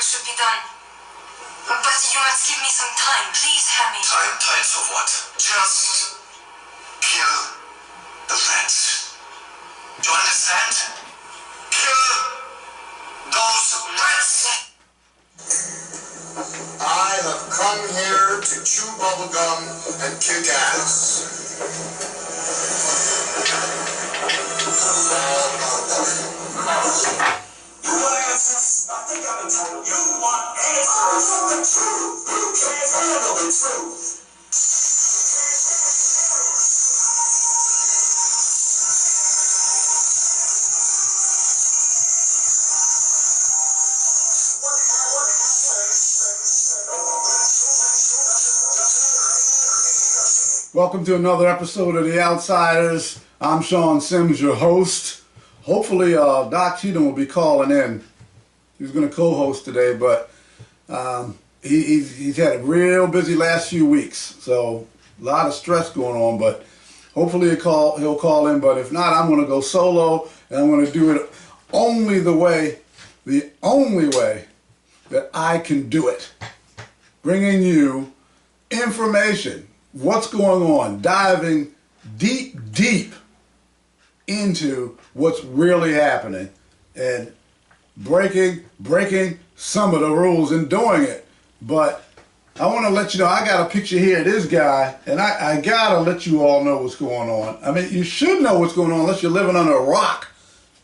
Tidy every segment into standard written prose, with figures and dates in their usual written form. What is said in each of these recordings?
what should be done. But you must give me some time. Please, Hammy. Time? Time for what? Just kill the rats. Do you understand? Kill those rats. I have come here to chew bubblegum and kick ass. You want answers? I think I'm entitled. You want answers? I want the truth. You can't handle the truth. Welcome to another episode of The Outsiders. I'm Sean Sims, your host. Hopefully, Doc Cheatham will be calling in. He's going to co-host today, but he's had a real busy last few weeks, so a lot of stress going on, but hopefully he'll call in, but if not, I'm going to go solo, and I'm going to do it the only way that I can do it. Bringing you information, what's going on, diving deep into what's really happening and breaking some of the rules and doing it. But I want to let you know, I got a picture here of this guy, and I gotta let you all know what's going on. I mean, you should know what's going on unless you're living under a rock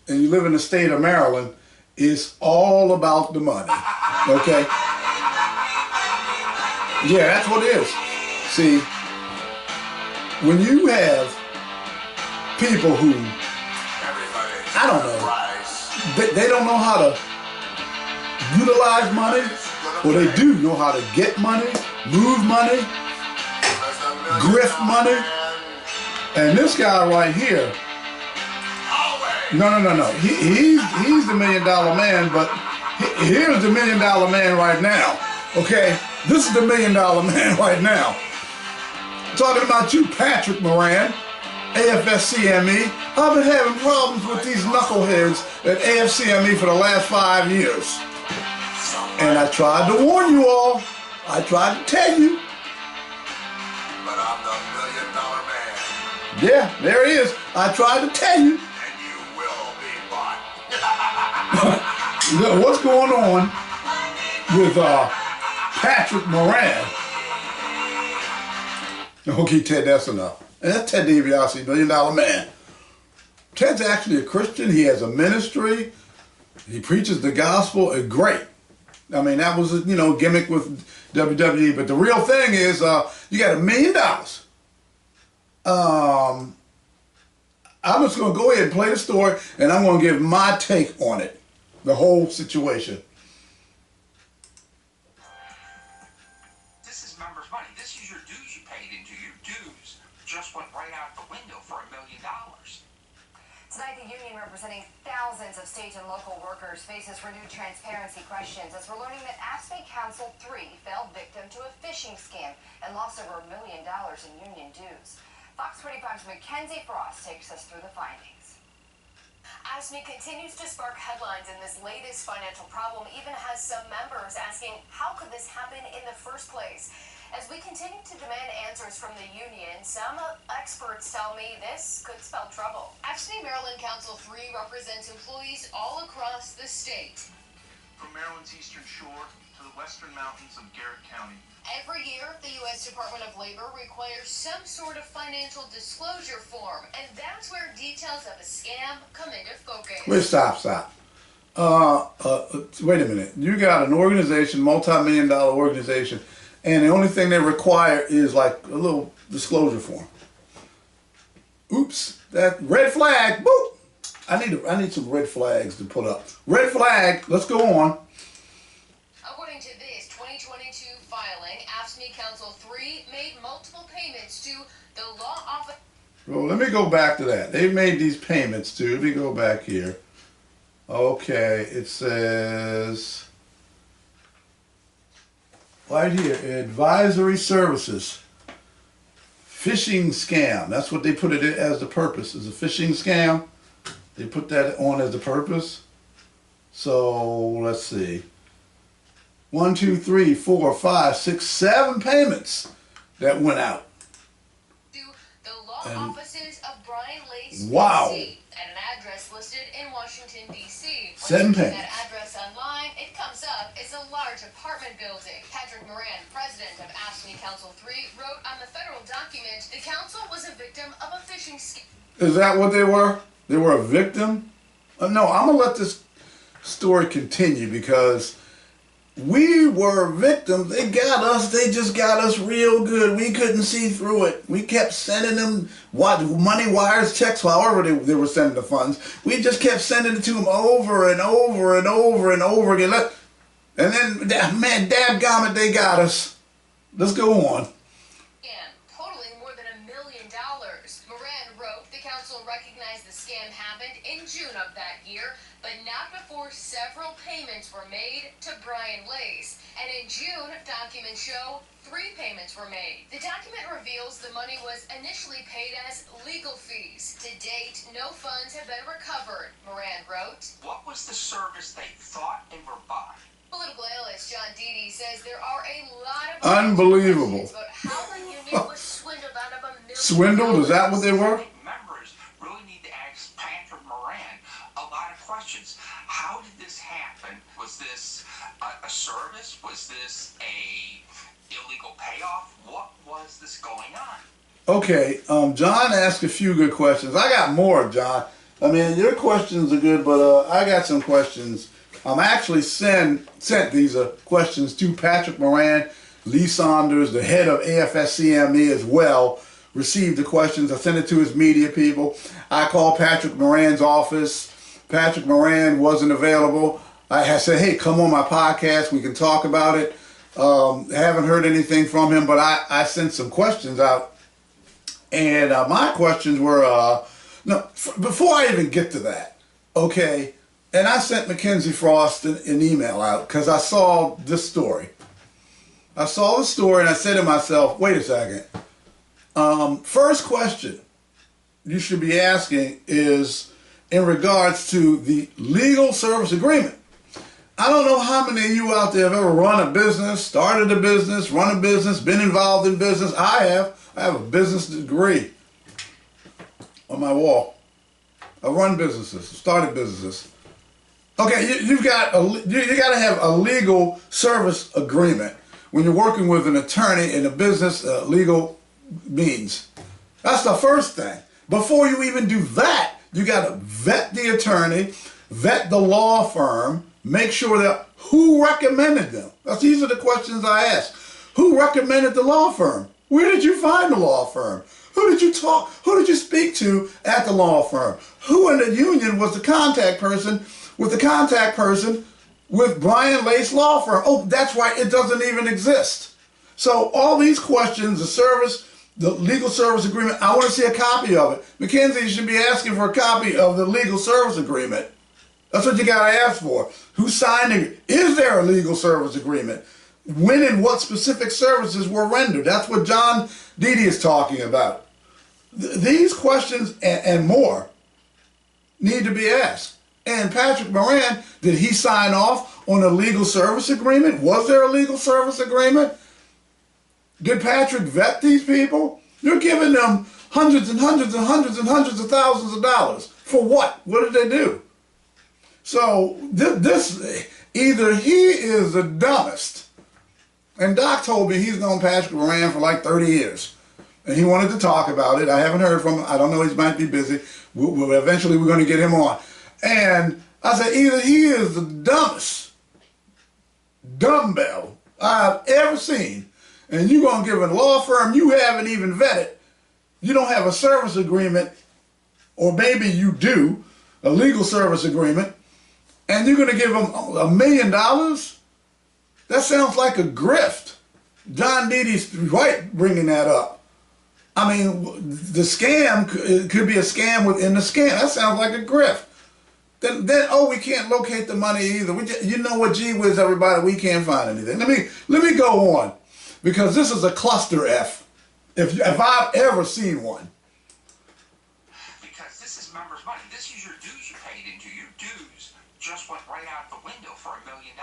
and you live in the state of Maryland. It's all about the money, okay? Yeah, that's what it is. See, when you have people who, I don't know, they don't know how to utilize money, or they do know how to get money, move money, grift money, and this guy right here, no, he's the $1 million man, but here's the $1 million man right now, okay? This is the $1 million man right now. Talking about you, Patrick Moran, AFSCME. I've been having problems with these knuckleheads at AFSCME for the last 5 years. And I tried to warn you all. I tried to tell you. But I'm the $1 million man. Yeah, there he is. I tried to tell you. And you will be bought. What's going on with Patrick Moran? Okay, Ted, that's enough. And that's Ted DiBiase, $1 million man. Ted's actually a Christian. He has a ministry. He preaches the gospel. Great. I mean, that was a gimmick with WWE. But the real thing is, you got $1 million. I'm just going to go ahead and play the story, and I'm going to give my take on it, the whole situation. This is members' money. This is your dues you paid into. Your dues just went right out the window for $1 million. Tonight, the union representing thousands of state and local workers faces renewed transparency questions as we're learning that AFSCME Council 3 fell victim to a phishing scam and lost over $1 million in union dues. Fox 45's Mackenzie Frost takes us through the findings. AFSCME continues to spark headlines, and this latest financial problem even has some members asking, how could this happen in the first place? As we continue to demand answers from the union, some experts tell me this could spell trouble. AFSCME Maryland Council 3 represents employees all across the state. From Maryland's eastern shore to the western mountains of Garrett County. Every year, the U.S. Department of Labor requires some sort of financial disclosure form, and that's where details of a scam come into focus. Wait, stop. Wait a minute. You got an organization, multi-million-dollar organization, and the only thing they require is like a little disclosure form. Oops, that red flag, boop. I need some red flags to put up. Red flag, let's go on. According to this 2022 filing, AFSCME Council 3 made multiple payments to the law office. Well, let me go back to that. They've made these payments to, let me go back here. Okay, it says right here, advisory services, phishing scam. That's what they put it as the purpose, is a phishing scam. They put that on as the purpose. So let's see. 1, 2, 3, 4, 5, 6, 7 payments that went out. To the law offices of Brian Lace, wow. D.C. at an address listed in Washington, D.C. 7 When payments. that address online, it comes up as a large apartment building. Patrick Moran, president of AFSCME Council 3, wrote on the federal document, the council was a victim of a phishing scheme. Is that what they were? They were a victim? No, I'm going to let this story continue because we were victims. They got us. They just got us real good. We couldn't see through it. We kept sending them money wires, checks, however they were sending the funds. We just kept sending it to them over and over and over and over again. And then, man, dadgummit, they got us. Let's go on. Totaling more than $1 million. Moran wrote the council recognized the scam happened in June of that year, but not before several payments were made to Brian Lace. And in June, documents show 3 payments were made. The document reveals the money was initially paid as legal fees. To date, no funds have been recovered, Moran wrote. What was the service they thought they were buying? Political analyst John Dede says there are a lot of unbelievable about how the union was swindled out of $1 million. Swindled? Is that what they were? Members really need to ask Patrick Moran a lot of questions. How did this happen? Was this a service? Was this a illegal payoff? What was this going on? Okay, John asked a few good questions. I got more, John. I mean, your questions are good, but I got some questions. I actually sent these questions to Patrick Moran. Lee Saunders, the head of AFSCME as well, received the questions. I sent it to his media people. I called Patrick Moran's office. Patrick Moran wasn't available. I said, hey, come on my podcast. We can talk about it. Haven't heard anything from him, but I sent some questions out. And my questions were, no, before I even get to that, okay, and I sent Mackenzie Frost an email out because I saw this story. I saw the story and I said to myself, wait a second. First question you should be asking is in regards to the legal service agreement. I don't know how many of you out there have ever run a business, started a business, run a business, been involved in business. I have a business degree on my wall. I run businesses, started businesses. Okay, you got to have a legal service agreement when you're working with an attorney in a business, legal means. That's the first thing. Before you even do that, you got to vet the attorney, vet the law firm, make sure that who recommended them. These are the questions I ask. Who recommended the law firm? Where did you find the law firm? Who did you talk? Who did you speak to at the law firm? Who in the union was the contact person with Brian Lace Law Firm? Oh, that's right, it doesn't even exist. So all these questions, the service, the legal service agreement, I want to see a copy of it. Mackenzie, you should be asking for a copy of the legal service agreement. That's what you got to ask for. Who signed it? Is there a legal service agreement? When and what specific services were rendered? That's what John Dede is talking about. These questions and more need to be asked. And Patrick Moran, did he sign off on a legal service agreement? Was there a legal service agreement? Did Patrick vet these people? You're giving them hundreds and hundreds and hundreds and hundreds of thousands of dollars. For what? What did they do? So this either he is the dumbest, and Doc told me he's known Patrick Moran for like 30 years, and he wanted to talk about it. I haven't heard from him. I don't know, he might be busy. Eventually we're going to get him on. And I said, either he is the dumbest dumbbell I've ever seen, and you're going to give a law firm you haven't even vetted, you don't have a service agreement, or maybe you do, a legal service agreement, and you're going to give them $1 million? That sounds like a grift. John Dede's right bringing that up. I mean, the scam could be a scam within the scam. That sounds like a grift. Then oh, we can't locate the money either. You know what, gee whiz, everybody, we can't find anything. Let me go on, because this is a cluster F, if I've ever seen one. Because this is members' money. This is your dues you paid into. Your dues just went right out the window for $1 million.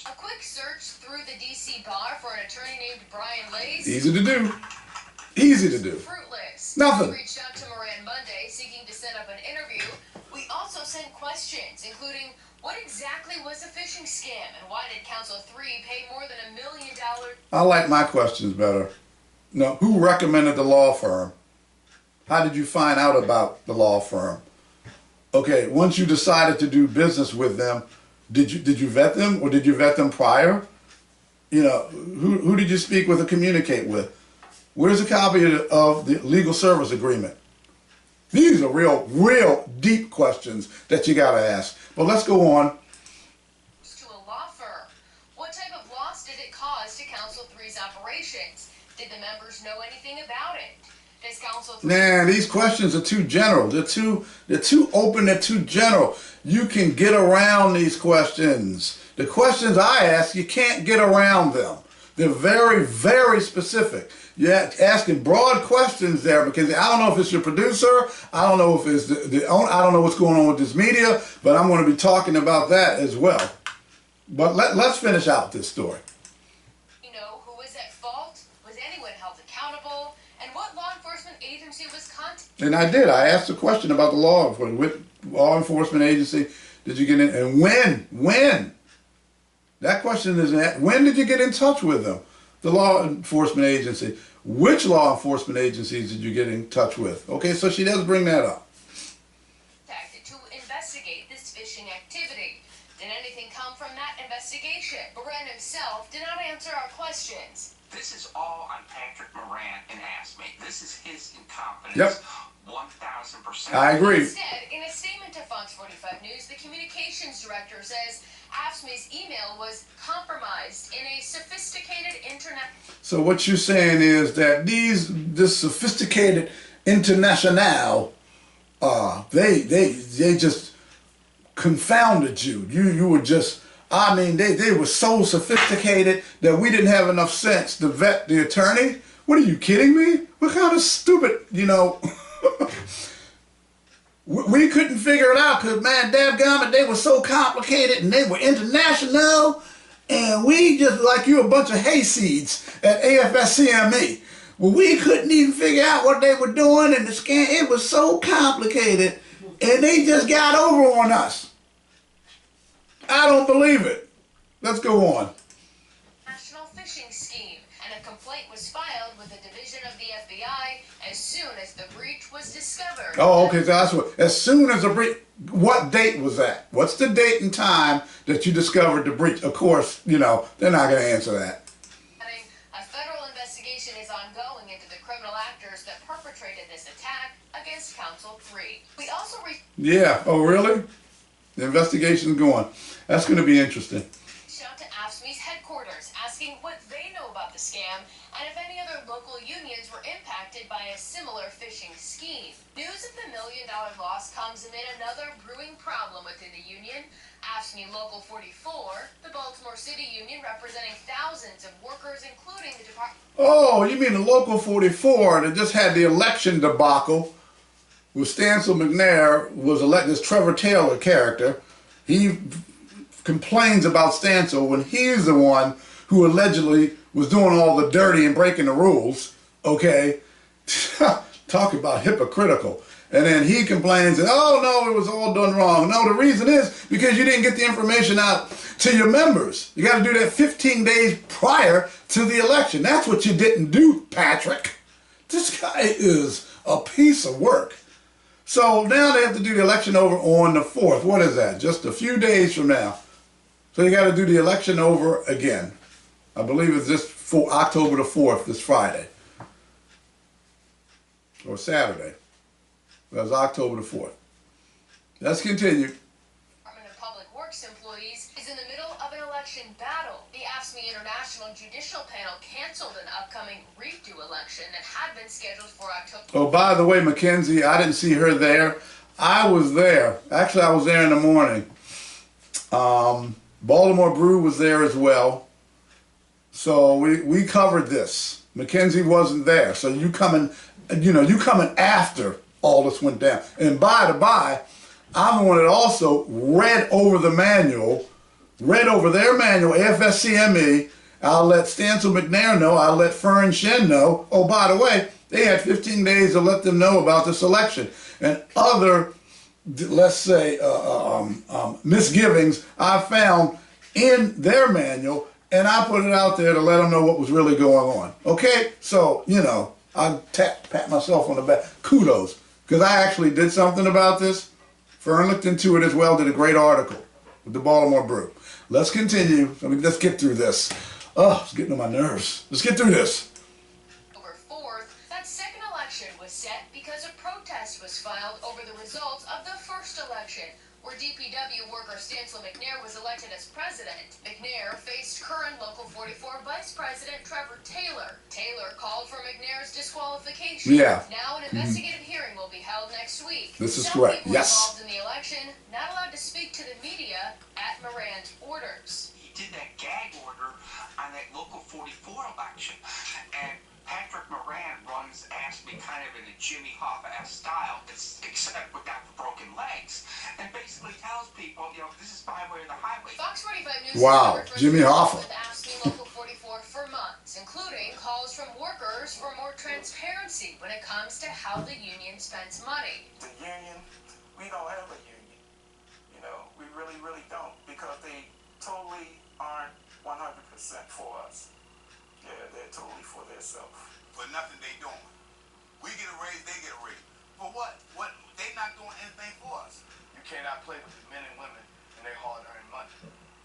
A quick search through the D.C. bar for an attorney named Brian Lace. Easy to do. Easy to do. Fruitless. Nothing. We reached out to Moran Monday seeking to set up an interview. We also sent questions, including what exactly was a phishing scam and why did Council 3 pay more than $1 million? I like my questions better. No, who recommended the law firm? How did you find out about the law firm? Okay, once you decided to do business with them, did you vet them, or did you vet them prior? You know, who did you speak with or communicate with? Where's a copy of the legal service agreement? These are real deep questions that you gotta ask. But let's go on. To a law firm. What type of loss did it cause to Council 3's operations? Did the members know anything about it? Does Council 3... Nah, these questions are too general. They're too open, they're too general. You can get around these questions. The questions I ask, you can't get around them. They're very specific. You're asking broad questions there because I don't know if it's your producer, I don't know if it's the owner, I don't know what's going on with this media, but I'm going to be talking about that as well. But let's finish out this story. You know, who was at fault? Was anyone held accountable? And what law enforcement agency was contacted? And I did. I asked a question about the law enforcement. What law enforcement agency did you get in? And when? That question is, when did you get in touch with them? The law enforcement agency. Which law enforcement agencies did you get in touch with? Okay, so she does bring that up. To investigate this phishing activity. Did anything come from that investigation? Moran himself did not answer our questions. This is all on Patrick Moran and AFSCME. This is his incompetence. Yep. 1,000%. I agree. Instead, in a statement to Fox 45 News, the communications director says AFSCME's email was compromised in a sophisticated internet. So what you're saying is that this sophisticated international, they just confounded you. You were just, I mean, they were so sophisticated that we didn't have enough sense to vet the attorney. What are you kidding me? What kind of stupid, you know? We couldn't figure it out because, man, dadgummit, they were so complicated and they were international, and we just like you a bunch of hayseeds at AFSCME. Well, we couldn't even figure out what they were doing, and the scam, it was so complicated, and they just got over on us. I don't believe it. Let's go on. National phishing scheme, and a complaint was filed with the division of the FBI as soon as the breach was discovered. Oh, okay, so that's what, as soon as the breach, what date was that? What's the date and time that you discovered the breach? Of course, you know, they're not going to answer that. A federal investigation is ongoing into the criminal actors that perpetrated this attack against Council 3. We also Yeah, oh really? The investigation's going. That's going to be interesting. reached out to AFSCME's headquarters asking what they know about the scam and if any other local unions were impacted by a similar phishing scheme. News of the $1 million loss comes amid another brewing problem within the union. AFSCME Local 44, the Baltimore City union representing thousands of workers, including the department. Oh, you mean the Local 44 that just had the election debacle with Stancil McNair was elected as Trevor Taylor character. He complains about Stancil when he's the one who allegedly was doing all the dirty and breaking the rules, okay? Talk about hypocritical. And then he complains, and oh no, it was all done wrong. No, the reason is because you didn't get the information out to your members. You got to do that 15 days prior to the election. That's what you didn't do, Patrick. This guy is a piece of work. So now they have to do the election over on the 4th. What is that? Just a few days from now. So you got to do the election over again. I believe it's this for October the 4th, this Friday. Or Saturday. That's October the 4th. Let's continue. Department of Public Works employees is in the middle of an election battle. The AFSCME International Judicial Panel canceled an upcoming redo election that had been scheduled for October. Oh, by the way, Mackenzie, I didn't see her there. I was there. Actually, I was there in the morning. Baltimore Brew was there as well. So we covered this. Mackenzie wasn't there. So you coming after all this went down. And by the by, I'm the one that also read over the manual read over their manual, AFSCME. I'll let Stancil McNair know. I'll let Fern Shen know. Oh, by the way, they had 15 days to let them know about this election. And other, let's say, misgivings I found in their manual, and I put it out there to let them know what was really going on. Okay? So, you know, I pat myself on the back. Kudos. Because I actually did something about this. Fern looked into it as well, did a great article with the Baltimore Brew. Let's continue. Let's get through this. Oh, it's getting on my nerves. Let's get through this. October 4th, that second election was set because a protest was filed over the results of the first election, where DPW worker Stancil McNair was elected as president. McNair faced current Local 44 Vice President Trevor Taylor. Taylor called for McNair's disqualification. Yeah. Now an investigative hearing will be held next week. This is Some correct. people Yes. involved in the election not allowed to speak to the media at Moran's orders. He did that gag order on that Local 44 election, and Patrick Moran runs AFSCME kind of in a Jimmy Hoffa-esque style, except without the broken legs, and basically tells people, you know, this is my way or the highway. Fox 45 News Wow, has covered Jimmy Hoffa. with AFSCME Local 44 for months, including calls from workers for more transparency when it comes to how the union spends money. The union, we don't have a union. You know, we really, really don't, because they totally aren't 100% for us. Yeah, they're totally for themselves. For nothing they doing. We get a raise, they get a raise. For what? What? They not doing anything for us. You cannot play with the men and women and their hard-earned money.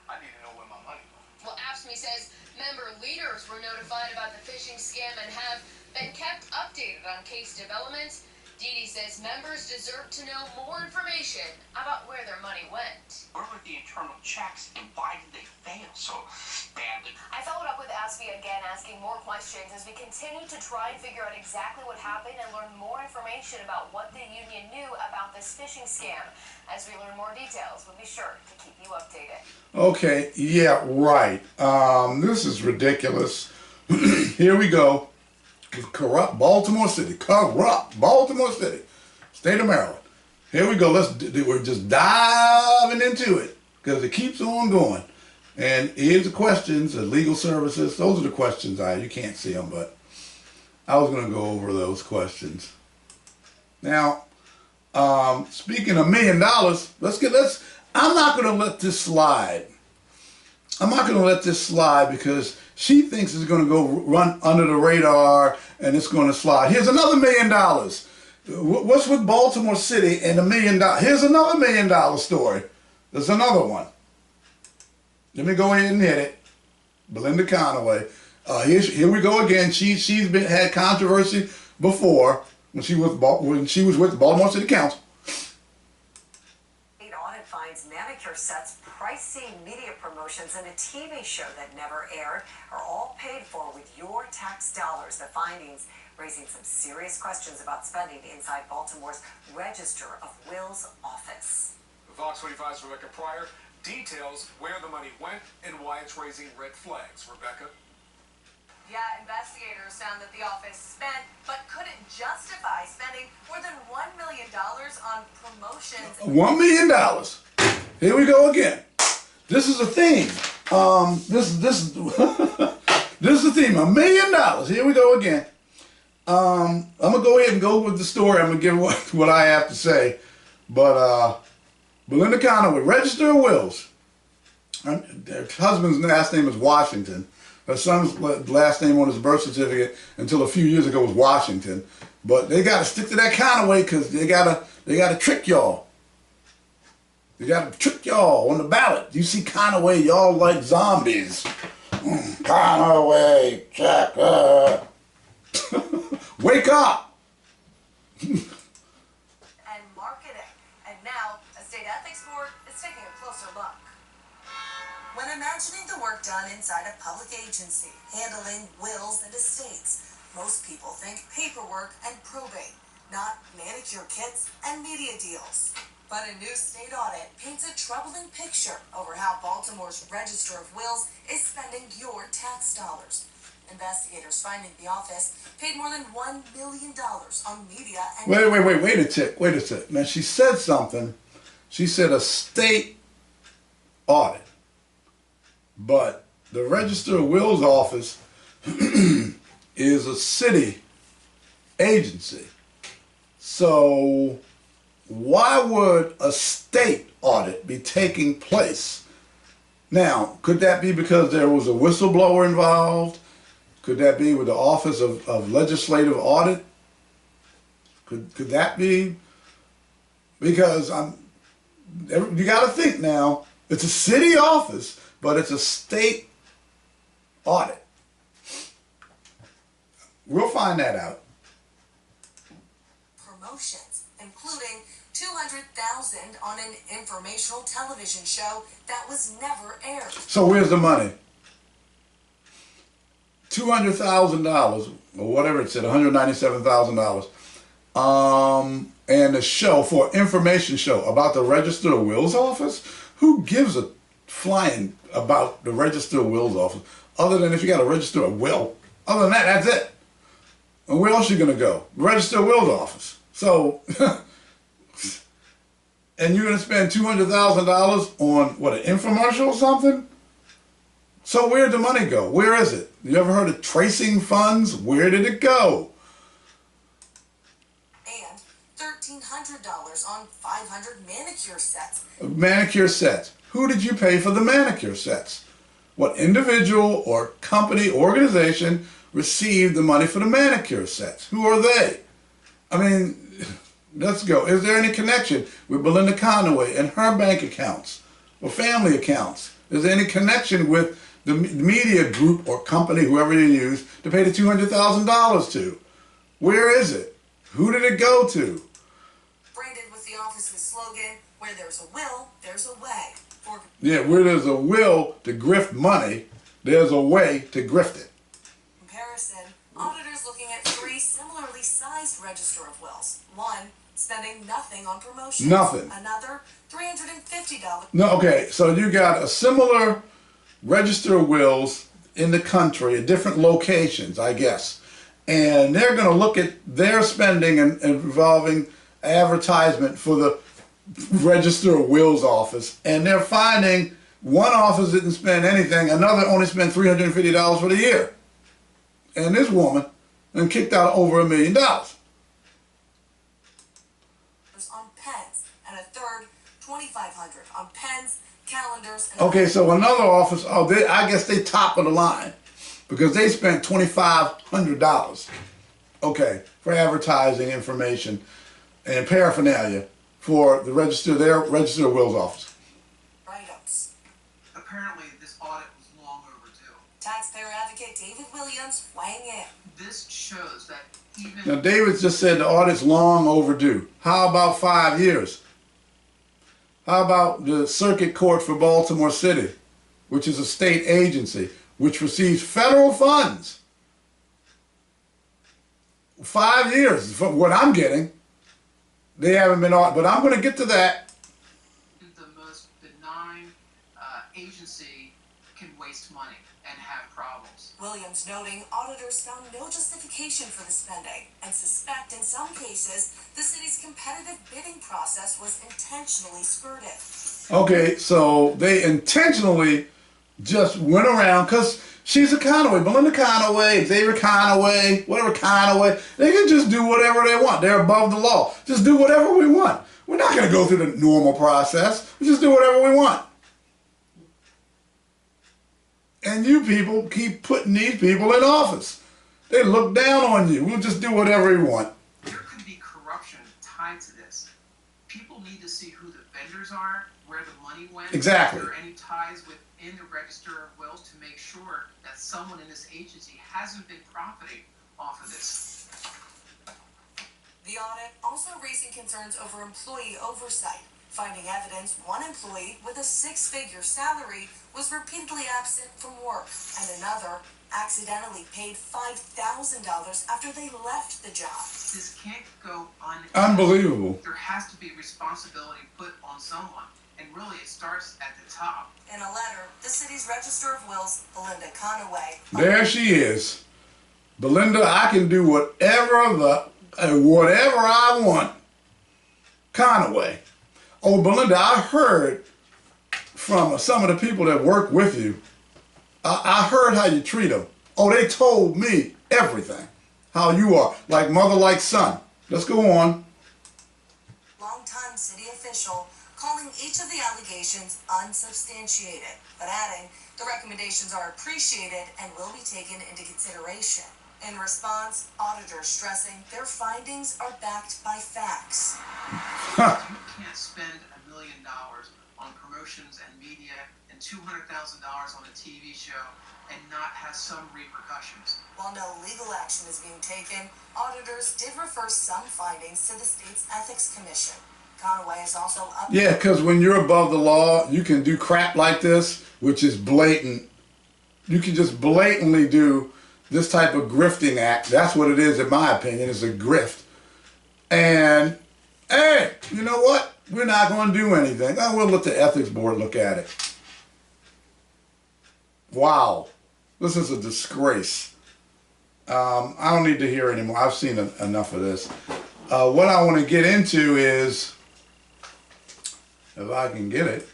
I need to know where my money goes. Well, AFSCME says member leaders were notified about the phishing scam and have been kept updated on case developments. Dee says members deserve to know more information about where their money went. Where were the internal checks, and why did they fail so badly? I followed up with AFSCME again, asking more questions as we continue to try and figure out exactly what happened and learn more information about what the union knew about this phishing scam. As we learn more details, we'll be sure to keep you updated. Okay, yeah, right. This is ridiculous. Here we go. Corrupt Baltimore City. Corrupt Baltimore City. State of Maryland. Here we go. We're just diving into it because it keeps on going. And here's the questions, the legal services. Those are the questions. You can't see them, but I was going to go over those questions. Now, speaking of $1 million, I'm not going to let this slide. I'm not going to let this slide because she thinks it's going to go run under the radar and it's going to slide. Here's another $1 million. What's with Baltimore City and $1 million? Here's another $1 million story. There's another one. Let me go ahead and hit it. Belinda Conaway. Here we go again. She's had controversy before when she was with the Baltimore City Council. Audit finds manicure sets, pricey media promotions, and a TV show that never aired are all paid for with your tax dollars. The findings raising some serious questions about spending inside Baltimore's Register of Wills office. Fox 45's Rebecca Pryor details where the money went and why it's raising red flags. Rebecca? Yeah, investigators found that the office spent but couldn't justify spending more than $1 million on promotions. $1 million. Here we go again. This is a theme. This is the theme. $1 million. Here we go again. I'm gonna go ahead and go with the story. I'm gonna give what I have to say. But Belinda Conaway, Register of Wills. Her husband's last name is Washington. Her son's last name on his birth certificate until a few years ago was Washington. But they gotta stick to that Conaway because they gotta trick y'all. They gotta trick y'all on the ballot. You see Conaway, y'all like zombies. Conaway, check up. Wake up. And marketing. And now, a state ethics board is taking a closer look. When imagining the work done inside a public agency, handling wills and estates, most people think paperwork and probate, not manicure kits and media deals. But a new state audit paints a troubling picture over how Baltimore's Register of Wills is spending your tax dollars. Investigators finding the office paid more than $1 million on media and... Wait a tick. Now, she said something. She said a state audit. But the Register of Wills office is a city agency. So why would a state audit be taking place? Now, could that be because there was a whistleblower involved? Could that be with the Office of Legislative Audit? Could that be? Because you got to think now, it's a city office, but it's a state audit. We'll find that out. Promotions, including $200,000 on an informational television show that was never aired. So where's the money? $200,000 or whatever it said, $197,000. And a show for information show about the Register of Wills office? Who gives a flying about the Register of Wills office? Other than if you got a Register of Will. Other than that, that's it. And where else are you going to go? Register of Wills office. So, and you're going to spend $200,000 on, what, an infomercial or something? So where'd the money go? Where is it? You ever heard of tracing funds? Where did it go? And $1,300 on 500 manicure sets. Manicure sets. Who did you pay for the manicure sets? What individual or company, organization received the money for the manicure sets? Who are they? I mean, let's go. Is there any connection with Belinda Conaway and her bank accounts or family accounts? Is there any connection with the media group or company, whoever you use, to pay the $200,000 to? Where is it? Who did it go to? Branded with the office's slogan, where there's a will, there's a way. Yeah, where there's a will to grift money, there's a way to grift it. Comparison, auditors looking at 3 similarly sized Register of Wills. One, spending nothing on promotions. Nothing. Another, $350. No, okay, so you got a similar Register of Wills in the country at different locations, I guess. And they're going to look at their spending and involving advertisement for the Register of Wills office, and they're finding one office didn't spend anything, another only spent $350 for the year. And this woman then kicked out over $1 million. On pens, and a third, $2,500 on pens, calendars, and okay, so another office, I guess they top of the line because they spent $2,500, okay, for advertising information and paraphernalia for the their Register of Wills office. Write-ups. Apparently, this audit was long overdue. Taxpayer advocate David Williams weighing in. This shows that even... Now, David just said the audit's long overdue. How about 5 years? How about the Circuit Court for Baltimore City, which is a state agency, which receives federal funds? 5 years, from what I'm getting. They haven't been audited, but I'm going to get to that. The most benign agency can waste money and have problems. Williams noting auditors found no justification for the spending and suspect in some cases the city's competitive bidding process was intentionally skirted. Okay, so they intentionally just went around, because she's a Conaway, Belinda Conaway, Xavier Conaway, whatever Conaway, they can just do whatever they want. They're above the law. Just do whatever we want. We're not going to go through the normal process. We just do whatever we want. And you people keep putting these people in office. They look down on you. We'll just do whatever we want. There could be corruption tied to this. People need to see who the vendors are, where the money went. Exactly. If there are any ties within the Register of Wills to make sure that someone in this agency hasn't been profiting off of this. The audit also raising concerns over employee oversight, finding evidence one employee with a 6-figure salary was repeatedly absent from work, and another accidentally paid $5,000 after they left the job. This can't go unattended. Unbelievable. There has to be responsibility put on someone, and really it starts at the top. In a letter, the city's Register of Wills, Belinda Conaway. There she is. Belinda, I can do whatever I want. Conaway. Oh, Belinda, I heard from some of the people that work with you I heard how you treat them. Oh, they told me everything. How you are, like mother, like son. Let's go on. Longtime city official calling each of the allegations unsubstantiated, but adding the recommendations are appreciated and will be taken into consideration. In response, auditors stressing their findings are backed by facts. You can't spend $1 million on promotions and media and $200,000 on a TV show and not have some repercussions. While no legal action is being taken, auditors did refer some findings to the state's Ethics Commission. Conaway is also up. Yeah, because when you're above the law, you can do crap like this, which is blatant. You can just blatantly do this type of grifting act. That's what it is, in my opinion. It's a grift. And, hey, you know what? We're not going to do anything. Oh, we'll let the ethics board look at it. Wow. This is a disgrace. I don't need to hear anymore. I've seen enough of this. What I want to get into is, if I can get it.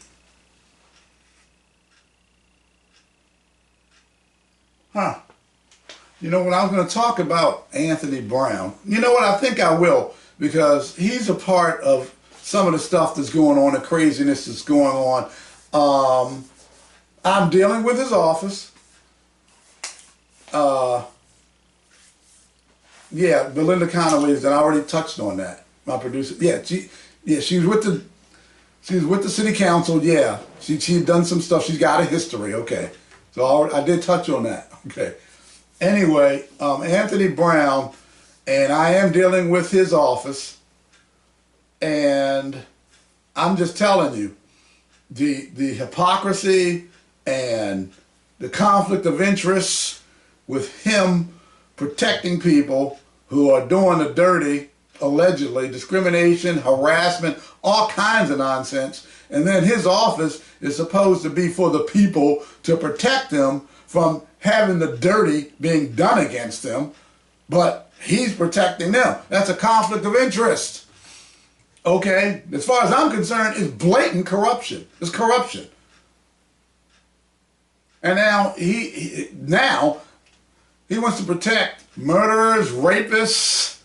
You know what, I was going to talk about Anthony Brown. You know what, I think I will, because he's a part of some of the stuff that's going on, the craziness that's going on. I'm dealing with his office. Yeah, Belinda Conaway, I already touched on that. My producer. Yeah, she was with the city council. Yeah, she had done some stuff. She's got a history. Okay, so I did touch on that. Okay. Anyway, Anthony Brown, and I am dealing with his office, and I'm just telling you, the hypocrisy and the conflict of interest with him protecting people who are doing the dirty, allegedly, discrimination, harassment, all kinds of nonsense, and then his office is supposed to be for the people to protect them from having the dirty being done against them, but he's protecting them. That's a conflict of interest. Okay? As far as I'm concerned, it's blatant corruption. It's corruption. And now he wants to protect murderers, rapists,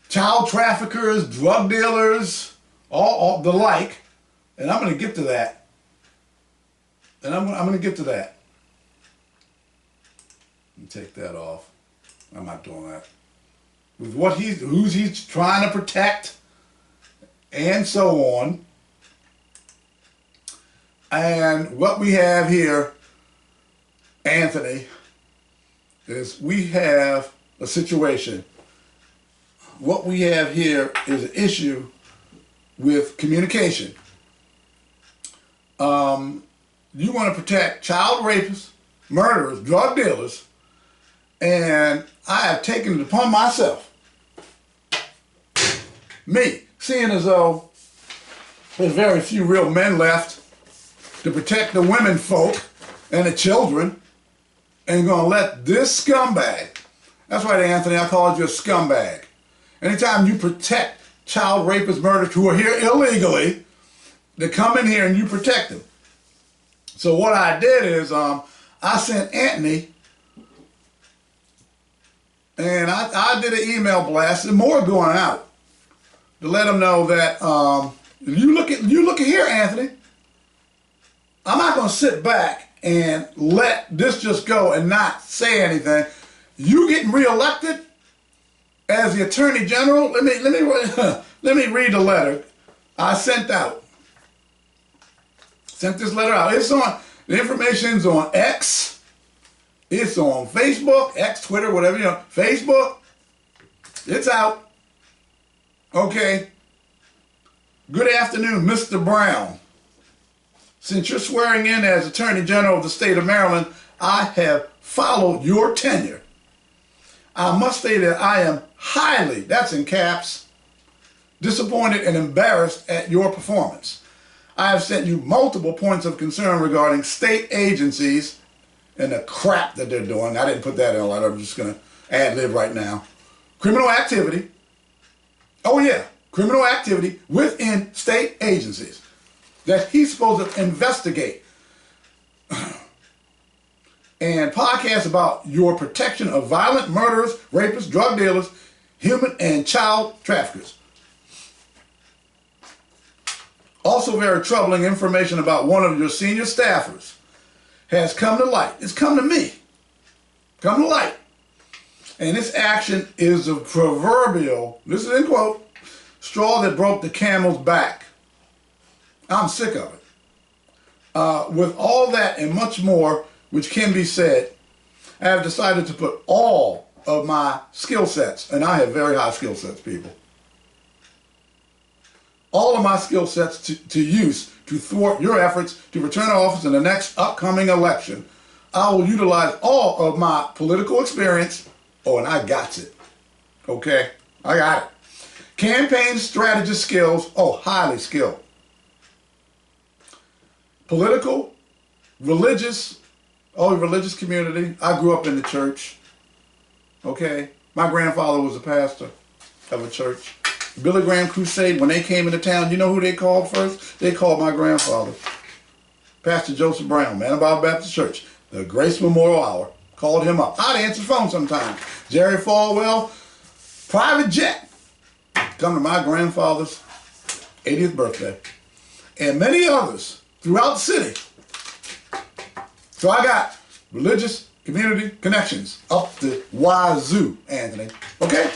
child traffickers, drug dealers, all the like. And I'm going to get to that. And I'm going to get to that. Take that off. I'm not doing that. With who's he's trying to protect, and so on. And what we have here, Anthony, is we have a situation. What we have here is an issue with communication. You want to protect child rapists, murderers, drug dealers, and I have taken it upon myself, me, seeing as though there's very few real men left to protect the women folk and the children, and going to let this scumbag, that's right, Anthony, I called you a scumbag. Anytime you protect child rapists, murderers who are here illegally, they come in here and you protect them. So what I did is I sent Anthony, and I did an email blast, and more going out, to let him know that you look at here, Anthony. I'm not going to sit back and let this just go and not say anything. You getting reelected as the Attorney General? Let me read the letter I sent out. Sent this letter out. It's on, the information's on X. It's on Facebook, X, Twitter, whatever, you know, Facebook. It's out. Okay. Good afternoon, Mr. Brown. Since you're swearing in as Attorney General of the state of Maryland, I have followed your tenure. I must say that I am highly, that's in caps, disappointed and embarrassed at your performance. I have sent you multiple points of concern regarding state agencies and the crap that they're doing. I didn't put that in a letter. I'm just going to ad-lib right now. Criminal activity. Oh yeah, criminal activity within state agencies that he's supposed to investigate. and podcasts about your protection of violent murderers, rapists, drug dealers, human and child traffickers. Also very troubling information about one of your senior staffers has come to light. It's come to me. Come to light. And this action is the proverbial, this is in quote, straw that broke the camel's back. I'm sick of it. With all that and much more which can be said, I have decided to put all of my skill sets, and I have very high skill sets, people, all of my skill sets to use to thwart your efforts to return to office in the next upcoming election. I will utilize all of my political experience. Oh, and I got it. Okay? I got it. Campaign strategist skills. Oh, highly skilled. Political, religious, religious community. I grew up in the church. Okay? My grandfather was a pastor of a church. Billy Graham Crusade, when they came into town, you know who they called first? They called my grandfather. Pastor Joseph Brown, Man of Our Baptist Church. The Grace Memorial Hour. Called him up. I'd answer the phone sometimes. Jerry Falwell, private jet. Come to my grandfather's 80th birthday. And many others throughout the city. So I got religious community connections up the wazoo, Anthony. Okay?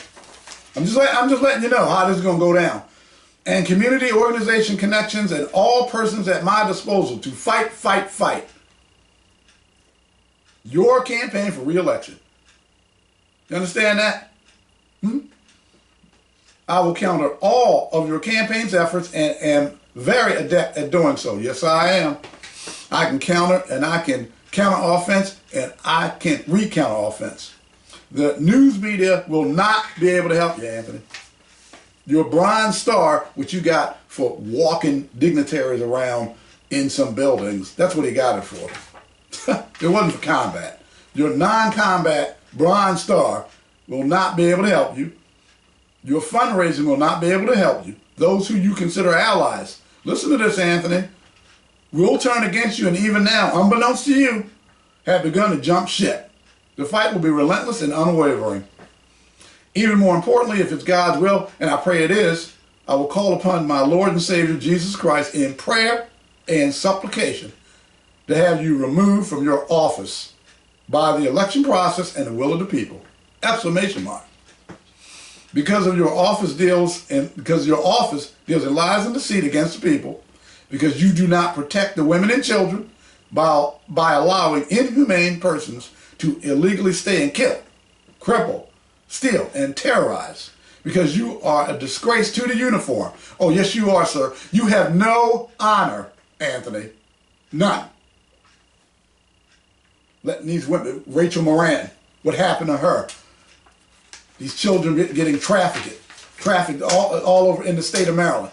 I'm just letting you know how this is going to go down. And community organization connections and all persons at my disposal to fight, fight, fight. Your campaign for re-election. You understand that? I will counter all of your campaign's efforts and am very adept at doing so. Yes, I am. I can counter and I can counter offense and I can recounter offense. The news media will not be able to help you, Anthony. Your bronze star, which you got for walking dignitaries around in some buildings, that's what he got it for. It wasn't for combat. Your non-combat bronze star will not be able to help you. Your fundraising will not be able to help you. Those who you consider allies. Listen to this, Anthony. Will turn against you and even now, unbeknownst to you, have begun to jump ship. The fight will be relentless and unwavering. Even more importantly, if it's God's will, and I pray it is, I will call upon my Lord and Savior Jesus Christ in prayer and supplication to have you removed from your office by the election process and the will of the people. Exclamation mark. Because your office deals in lies and deceit against the people, because you do not protect the women and children by allowing inhumane persons to illegally stay and kill, cripple, steal, and terrorize, because you are a disgrace to the uniform. Oh, yes, you are, sir. You have no honor, Anthony. None. Letting these women, Rachel Moran, what happened to her? These children getting trafficked all over in the state of Maryland.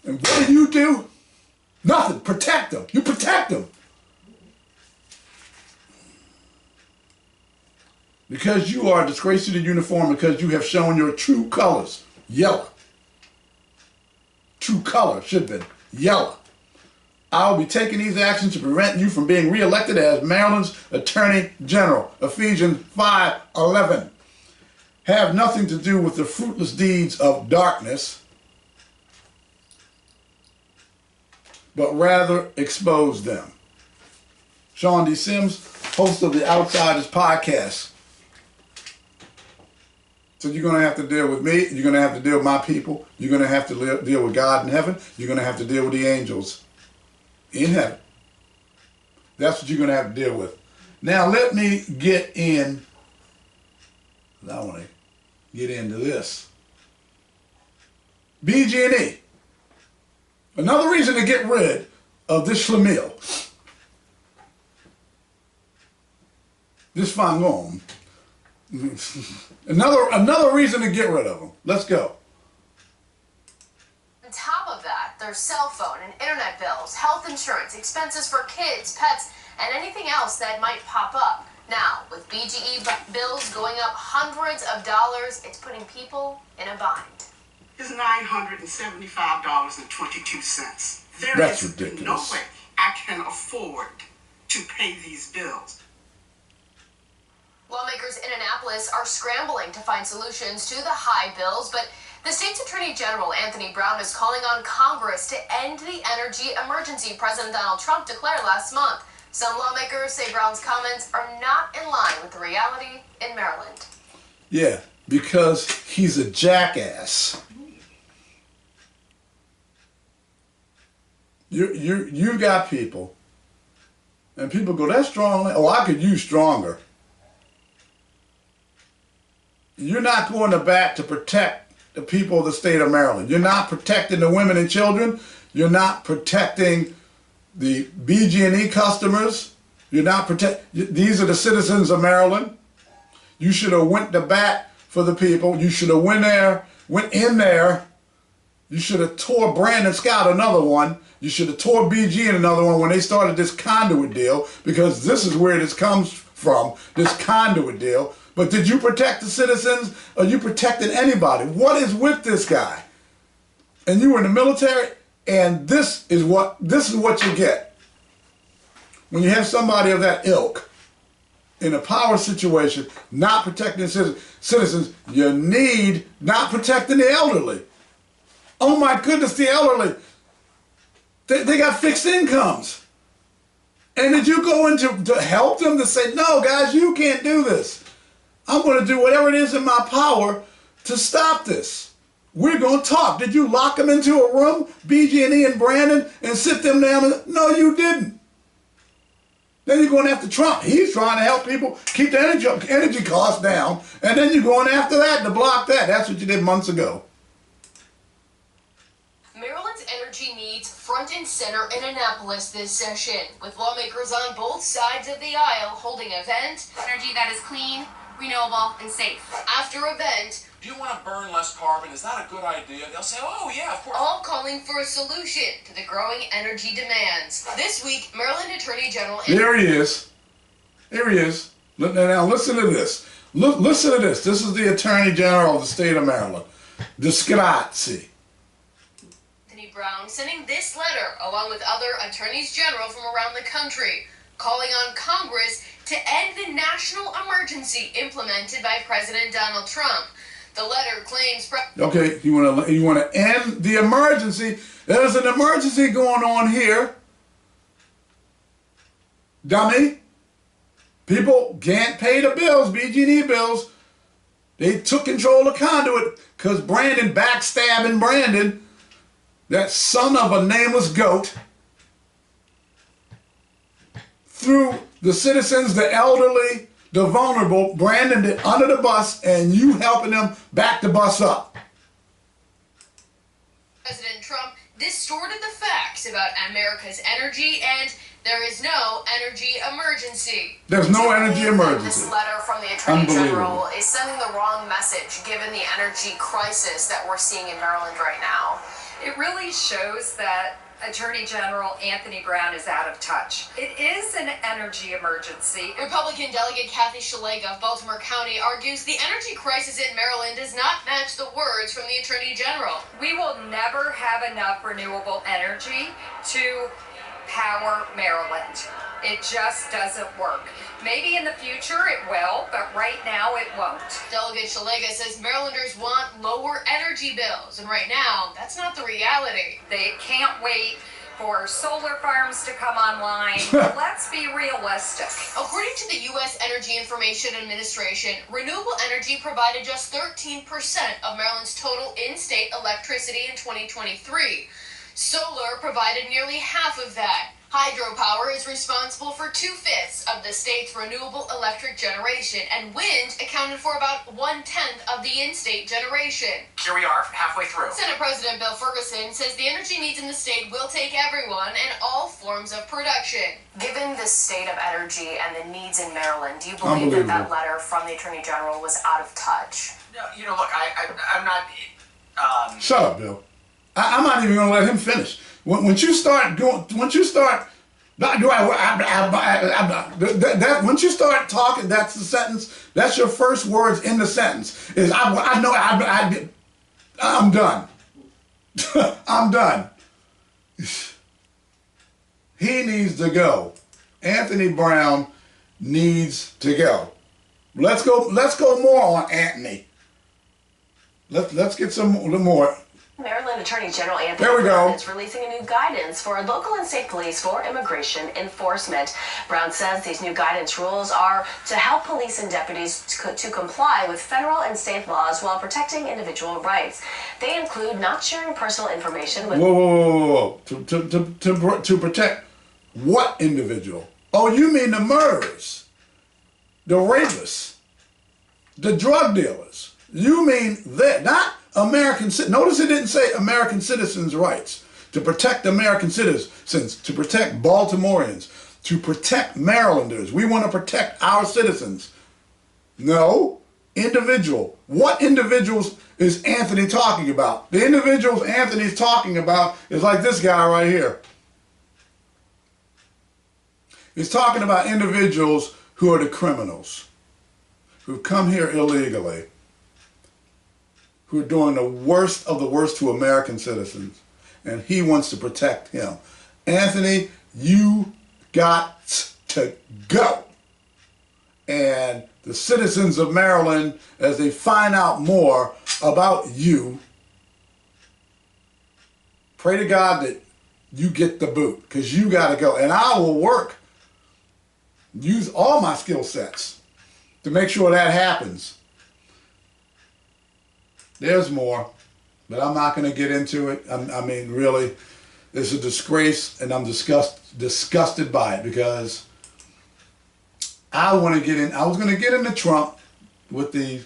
And what do? Nothing. Protect them. You protect them. Because you are a disgrace to the uniform, because you have shown your true colors, yellow. True color should have been yellow. I will be taking these actions to prevent you from being reelected as Maryland's Attorney General. Ephesians 5:11. Have nothing to do with the fruitless deeds of darkness, but rather expose them. Sean D. Sims, host of the Outsiders podcast. So you're going to have to deal with me. You're going to have to deal with my people. You're going to have to deal with God in heaven. You're going to have to deal with the angels in heaven. That's what you're going to have to deal with. Now let me get in. I want to get into this. BG&E. Another reason to get rid of this schlemiel. This Fangom. Another reason to get rid of them. Let's go. On top of that, there's cell phone and internet bills, health insurance, expenses for kids, pets, and anything else that might pop up. Now, with BGE bills going up hundreds of dollars, it's putting people in a bind. It's $975.22. There That's is ridiculous. no way I can afford to pay these bills. Lawmakers in Annapolis are scrambling to find solutions to the high bills, but the state's Attorney General Anthony Brown is calling on Congress to end the energy emergency President Donald Trump declared last month. Some lawmakers say Brown's comments are not in line with the reality in Maryland. Yeah, because he's a jackass. You got people, and people go, that's strong. Oh, I could use stronger. You're not going to bat to protect the people of the state of Maryland. You're not protecting the women and children. You're not protecting the BG&E customers. You're not these are the citizens of Maryland. You should have went to bat for the people. You should have went in there. You should have tore Brandon Scott another one. You should have tore BG in another one when they started this conduit deal, because this is where this comes from, this conduit deal. But did you protect the citizens? Or you protected anybody? What is with this guy? And you were in the military, and this is what you get when you have somebody of that ilk in a power situation, not protecting citizens. You need not protecting the elderly. Oh my goodness, the elderly. They got fixed incomes. And did you go in to help them, to say, no, guys, you can't do this. I'm going to do whatever it is in my power to stop this. We're going to talk. Did you lock them into a room, BG&E and Brandon, and sit them down? No, you didn't. Then you're going after Trump. He's trying to help people keep the energy costs down. And then you're going after that to block that. That's what you did months ago. Maryland's energy needs front and center in Annapolis this session, with lawmakers on both sides of the aisle holding event. Energy that is clean, renewable, and safe. After event, do you want to burn less carbon? Is that a good idea? They'll say, oh yeah, of course. All calling for a solution to the growing energy demands. This week, Maryland Attorney General... Here he is. Here he is. Now listen to this. Listen to this. This is the Attorney General of the state of Maryland. Disgrazie. Anthony Brown sending this letter, along with other attorneys general from around the country, calling on Congress to end the national emergency implemented by President Donald Trump. The letter claims... Okay, you want to end the emergency. There's an emergency going on here. Dummy. People can't pay the bills, BG&E bills. They took control of conduit because Brandon backstabbing Brandon, that son of a nameless goat, threw the citizens, the elderly, the vulnerable, Brandon under the bus, and you helping them back the bus up. President Trump distorted the facts about America's energy, and there is no energy emergency. There's no energy emergency. This letter from the Attorney General is sending the wrong message given the energy crisis that we're seeing in Maryland right now. It really shows that Attorney General Anthony Brown is out of touch. It is an energy emergency. Republican Delegate Kathy Szeliga of Baltimore County argues the energy crisis in Maryland does not match the words from the Attorney General. We will never have enough renewable energy to power Maryland. It just doesn't work. Maybe in the future it will, but right now it won't. Delegate Szeliga says Marylanders want lower energy bills, and right now, that's not the reality. They can't wait for solar farms to come online. Let's be realistic. According to the U.S. Energy Information Administration, renewable energy provided just 13% of Maryland's total in-state electricity in 2023. Solar provided nearly half of that. Hydropower is responsible for 2/5 of the state's renewable electric generation, and wind accounted for about 1/10 of the in-state generation. Here we are, halfway through. Senate President Bill Ferguson says the energy needs in the state will take everyone and all forms of production. Given the state of energy and the needs in Maryland, do you believe that that letter from the Attorney General was out of touch? No, you know, look, I'm not... Shut up, Bill. I'm not even going to let him finish. Once you start talking, that's the sentence. That's your first words in the sentence. Is I'm done. I'm done. He needs to go. Anthony Brown needs to go. Let's go more on Anthony. Let's get some more. Maryland Attorney General Anthony there we Brown go. is releasing a new guidance for local and state police for immigration enforcement. Brown says these new guidance rules are to help police and deputies to comply with federal and state laws while protecting individual rights. They include not sharing personal information with... Whoa. To protect what individual? Oh, you mean the murderers, the rapists, the drug dealers. You mean that, not American citizens. Notice it didn't say American citizens' rights. To protect American citizens, to protect Baltimoreans, to protect Marylanders. We want to protect our citizens. No, individual. What individuals is Anthony talking about? The individuals Anthony's talking about is like this guy right here. He's talking about individuals who are the criminals, who've come here illegally, who are doing the worst of the worst to American citizens, and he wants to protect him. Anthony, you got to go. And the citizens of Maryland, as they find out more about you, pray to God that you get the boot, because you got to go. And I will work, use all my skill sets to make sure that happens. There's more, but I'm not going to get into it. I mean, really, it's a disgrace, and I'm disgusted by it, because I want to get in. I was going to get into Trump with the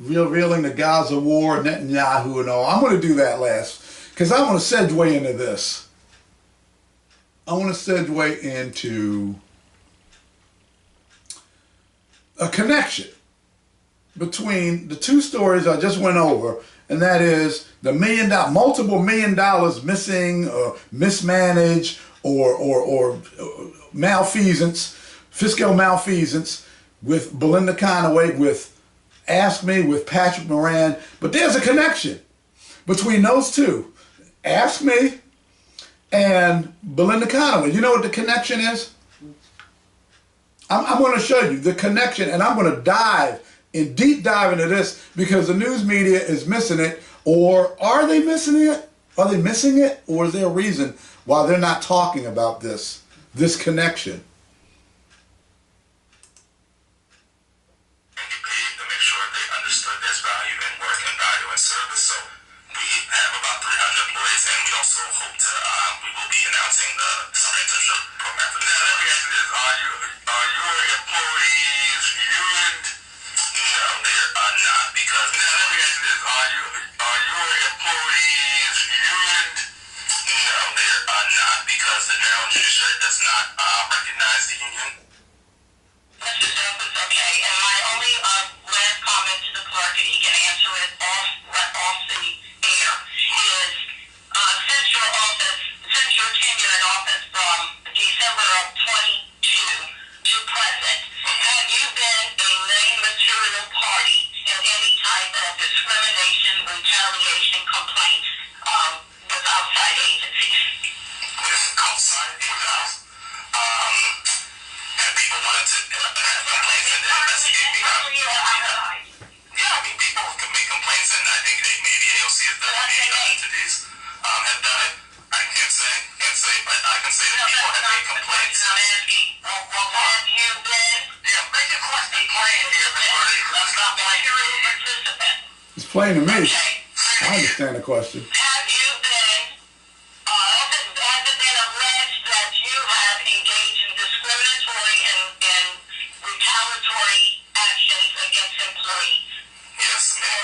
revealing the Gaza war, Netanyahu, and all. I'm going to do that last, because I want to segue into this. I want to segue into a connection between the two stories I just went over, and that is the multiple $1 million missing or mismanaged or malfeasance, fiscal malfeasance with Belinda Conaway, with AFSCME, with Patrick Moran. But there's a connection between those two, AFSCME and Belinda Conaway. You know what the connection is? I'm going to show you the connection, and I'm going to deep dive into this, because the news media is missing it. Or are they missing it? Are they missing it? Or is there a reason why they're not talking about this connection? To make sure they understood there's value in work and value in service. So we have about 300 employees, and we also hope to, we will be announcing the summer internship program. Now, let me ask you this. Are your employees unioned? No, they are not, because, now let me ask you this. Are your employees unioned? No, they are not, because the Maryland judiciary does not recognize the union. Mr. Jones, it's okay. And my only last comment to the clerk, and he can answer it off the air, is since your tenure in office from December of 22 to present, have you been a main material party in any type of discrimination, retaliation complaints with outside agencies? With outside, and people wanted to have complaints and investigate me. Yeah, I mean, people can make complaints, and I think maybe AOC has done it, maybe other entities have done it. I can't say, but I can say that people have made complaints. I'm asking, have you been? Yeah, make your question plain here, Ms. Birdie, because it's not plain to me. It's plain to me. Okay. I understand the question. Have you been, has it been alleged that you have engaged in discriminatory and retaliatory actions against employees? Yes, ma'am.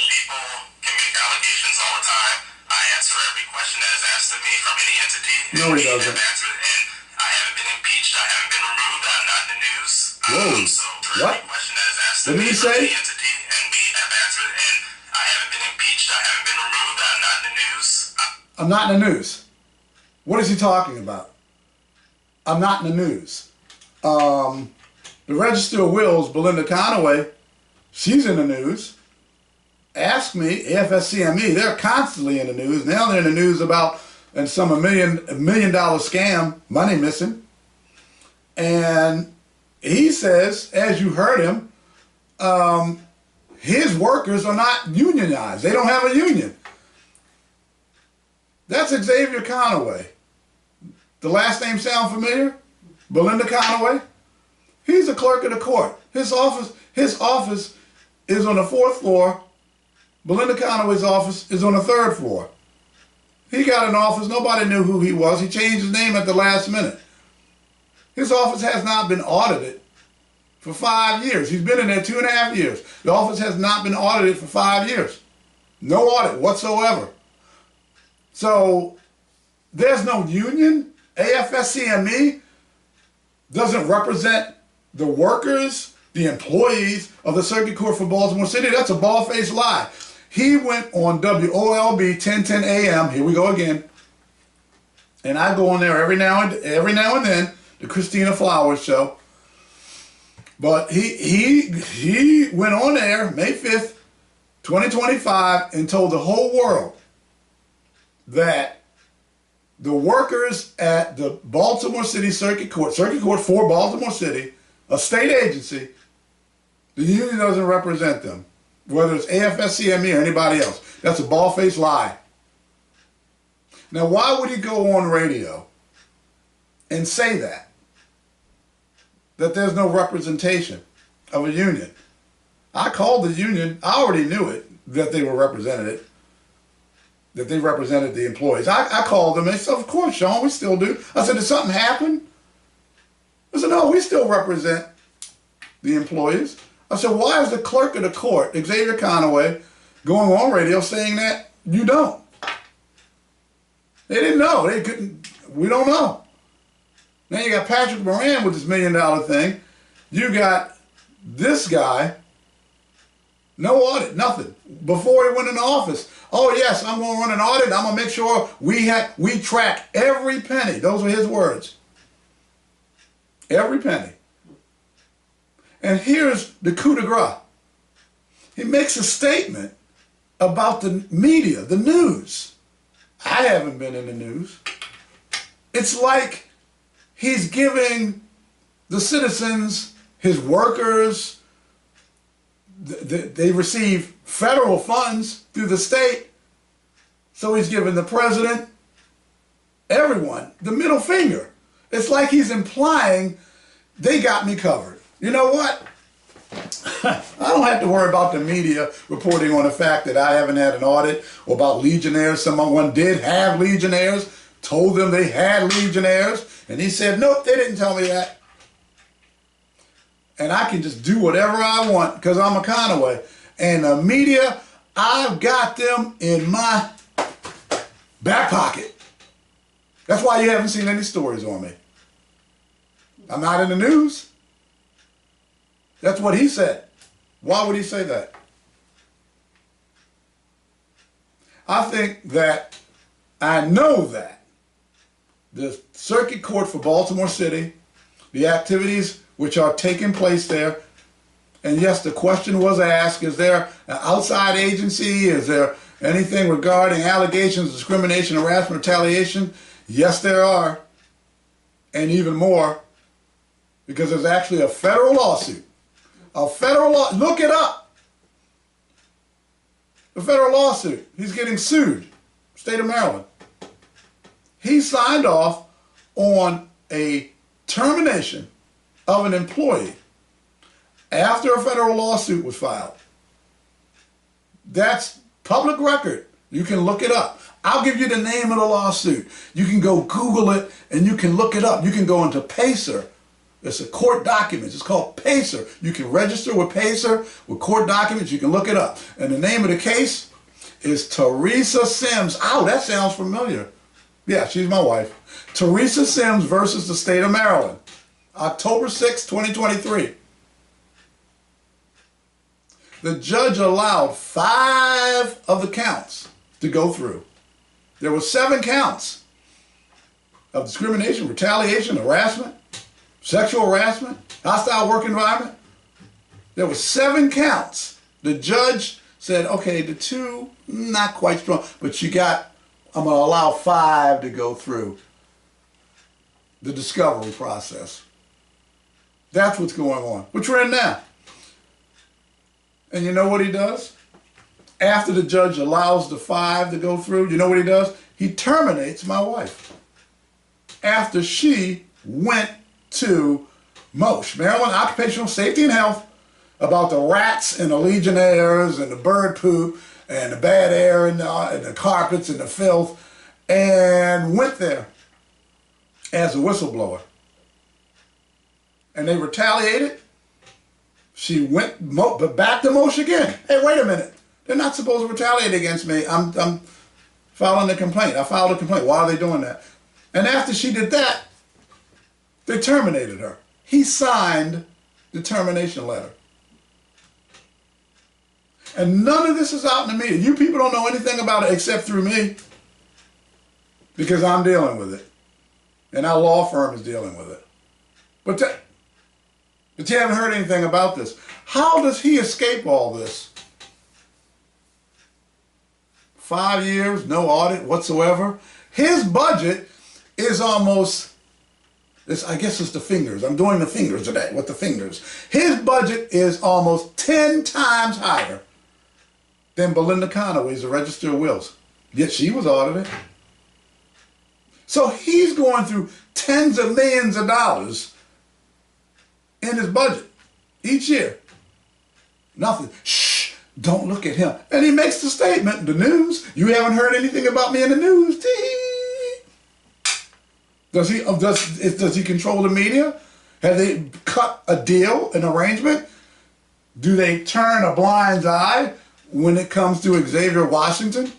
People can make allegations all the time. I answer every question that is asked of me from any entity. No, he doesn't. And I haven't been impeached. I haven't been removed. I'm not in the news. Whoa. So What? every question that is asked What of did me he from say? any entity, and we have answered, and I haven't been impeached. I haven't been removed. I'm not in the news. I'm not in the news. What is he talking about? I'm not in the news. The Register of Wills, Belinda Conaway, she's in the news. AFSCME, AFSCME, they're constantly in the news. Now they're in the news about $1 million scam, money missing. And he says, as you heard him, his workers are not unionized. They don't have a union. That's Xavier Conaway. The last name sound familiar? Belinda Conaway? He's a clerk of the court. His office is on the 4th floor. Belinda Conaway's office is on the 3rd floor. He got an office. Nobody knew who he was. He changed his name at the last minute. His office has not been audited for 5 years. He's been in there 2.5 years. The office has not been audited for 5 years. No audit whatsoever. So there's no union. AFSCME doesn't represent the workers, the employees of the Circuit Court for Baltimore City. That's a bald-faced lie. He went on WOLB 1010 AM. Here we go again. And I go on there every now and then, the Christina Flowers show. But he went on there May 5th, 2025, and told the whole world that the workers at the Baltimore City Circuit Court for Baltimore City, a state agency, the union doesn't represent them, whether it's AFSCME or anybody else. That's a bald-faced lie. Now, why would he go on radio and say that there's no representation of a union? I called the union. I already knew it, that they were represented, that they represented the employees. I called them and they said, of course, Sean, we still do. I said, did something happen? I said, no, we still represent the employees. I said, why is the clerk of the court, Xavier Conaway, going on radio saying that you don't? They didn't know. They couldn't. We don't know. Now you got Patrick Moran with this $1 million thing. You got this guy, no audit, nothing. Before he went into office, oh yes, I'm going to run an audit. I'm going to make sure we track every penny. Those were his words. Every penny. And here's the coup de grace. He makes a statement about the media, the news. I haven't been in the news. It's like he's giving the citizens, his workers, they receive federal funds through the state, so he's giving the president, everyone, the middle finger. It's like he's implying they got me covered. You know what? I don't have to worry about the media reporting on the fact that I haven't had an audit, or about Legionnaires. Someone did have Legionnaires, told them they had Legionnaires, and he said, nope, they didn't tell me that. And I can just do whatever I want because I'm a Conaway. And the media, I've got them in my back pocket. That's why you haven't seen any stories on me. I'm not in the news. That's what he said. Why would he say that? I think that, I know that the Circuit Court for Baltimore City, the activities which are taking place there, and yes, the question was asked, is there an outside agency? Is there anything regarding allegations of discrimination, harassment, retaliation? Yes, there are. And even more, because there's actually a federal lawsuit. A federal law, look it up. A federal lawsuit. He's getting sued. State of Maryland. He signed off on a termination of an employee after a federal lawsuit was filed. That's public record. You can look it up. I'll give you the name of the lawsuit. You can go Google it and you can look it up. You can go into Pacer. It's a court document. It's called Pacer. You can register with Pacer, with court documents. You can look it up. And the name of the case is Teresa Sims. Oh, that sounds familiar. Yeah, she's my wife. Teresa Sims versus the state of Maryland. October 6, 2023. The judge allowed 5 of the counts to go through. There were 7 counts of discrimination, retaliation, harassment, sexual harassment, hostile work environment. There were 7 counts. The judge said, okay, the 2, not quite strong, but I'm going to allow 5 to go through the discovery process. That's what's going on, which we're in now. And you know what he does? After the judge allows the 5 to go through, you know what he does? He terminates my wife. After she went to MOSH, Maryland Occupational Safety and Health, about the rats and the Legionnaires and the bird poop and the bad air and the carpets and the filth, and went there as a whistleblower. And they retaliated. She went back to MOSH again. Hey, wait a minute. They're not supposed to retaliate against me. I'm filing a complaint. I filed a complaint. Why are they doing that? And after she did that, they terminated her. He signed the termination letter. And none of this is out in the media. You people don't know anything about it except through me, because I'm dealing with it. And our law firm is dealing with it. But you haven't heard anything about this. How does he escape all this? 5 years, no audit whatsoever. His budget is almost, I guess it's the fingers. I'm doing the fingers today with the fingers. His budget is almost 10 times higher than Belinda Conaway's, the Register of Wills. Yet she was audited. So he's going through tens of millions of dollars in his budget each year. Nothing. Shh, don't look at him. And he makes the statement, the news, you haven't heard anything about me in the news. Does he control the media? Have they cut a deal, an arrangement? Do they turn a blind eye when it comes to Xavier Washington?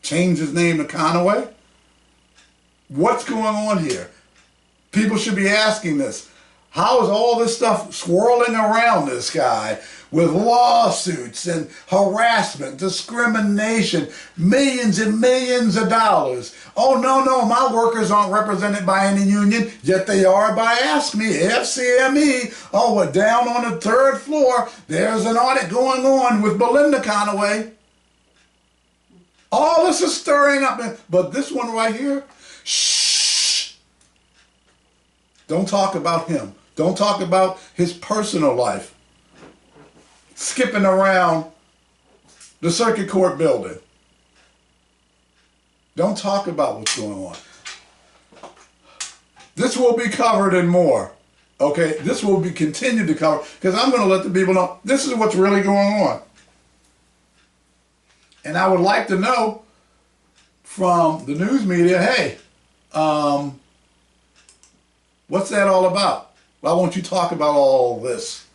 Change his name to Conaway? What's going on here? People should be asking this. How is all this stuff swirling around this guy with lawsuits and harassment, discrimination, millions and millions of dollars? Oh, no, my workers aren't represented by any union, yet they are by AFSCME, AFSCME. Oh, but down on the 3rd floor, there's an audit going on with Belinda Conaway. All this is stirring up, but this one right here, shh. Don't talk about him. Don't talk about his personal life. Skipping around the circuit court building. Don't talk about what's going on. This will be covered and more. Okay, this will be continued to cover, because I'm going to let the people know this is what's really going on. And I would like to know from the news media, hey, what's that all about? Why won't you talk about all this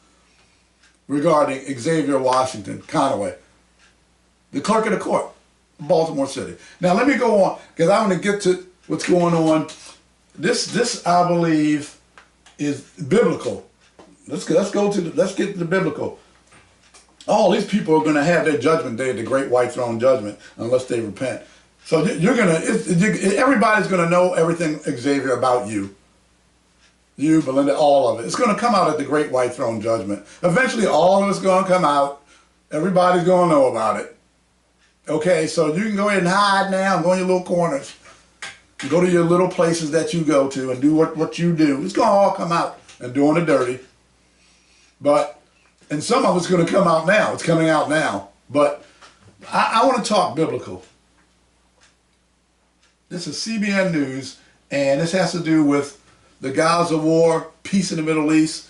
regarding Xavier Washington, Conaway, the clerk of the court, Baltimore City? Now let me go on, because I want to get to what's going on. This I believe is biblical. Let's get to the biblical. All these people are going to have their judgment day at the great white throne judgment unless they repent. So everybody's going to know everything, Xavier, about you. You, Belinda, all of it. It's going to come out at the great white throne judgment. Eventually, all of it's going to come out. Everybody's going to know about it. Okay, so you can go ahead and hide now and go in your little corners. You go to your little places that you go to and do what you do. It's going to all come out and doing the dirty. And some of it's going to come out now. It's coming out now. But I want to talk biblical. This is CBN News, and this has to do with the Gaza war, peace in the Middle East.